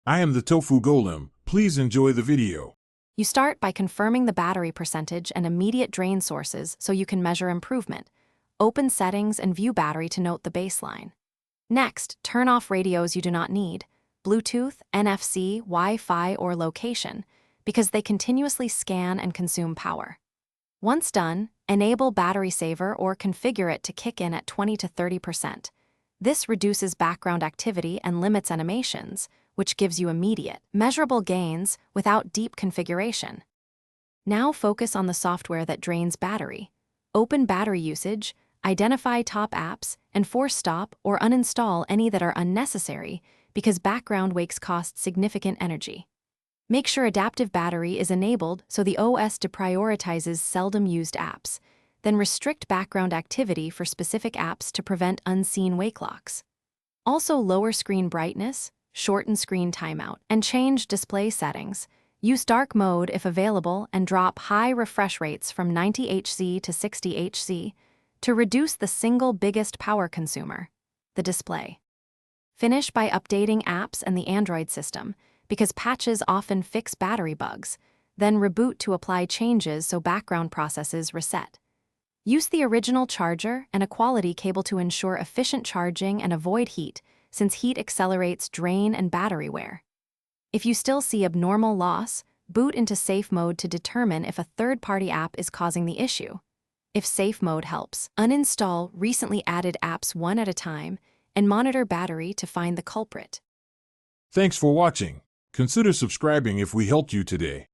I am the Tofu Golem. Please enjoy the video. You start by confirming the battery percentage and immediate drain sources so you can measure improvement. Open Settings and view battery to note the baseline. Next, turn off radios you do not need, Bluetooth, NFC, Wi-Fi, or location, because they continuously scan and consume power. Once done, enable Battery Saver or configure it to kick in at 20 to 30%. This reduces background activity and limits animations, which gives you immediate, measurable gains without deep configuration. Now focus on the software that drains battery. Open battery usage, identify top apps, and force stop or uninstall any that are unnecessary because background wakes cost significant energy. Make sure adaptive battery is enabled so the OS deprioritizes seldom used apps. Then restrict background activity for specific apps to prevent unseen wake locks. Also lower screen brightness, shorten screen timeout, and change display settings. Use dark mode if available and drop high refresh rates from 90 Hz to 60 Hz to reduce the single biggest power consumer, the display. Finish by updating apps and the Android system, because patches often fix battery bugs, then reboot to apply changes so background processes reset. Use the original charger and a quality cable to ensure efficient charging and avoid heat, since heat accelerates drain and battery wear. If you still see abnormal loss, boot into safe mode to determine if a third-party app is causing the issue. If safe mode helps, uninstall recently added apps one at a time and monitor battery to find the culprit. Thanks for watching. Consider subscribing if we helped you today.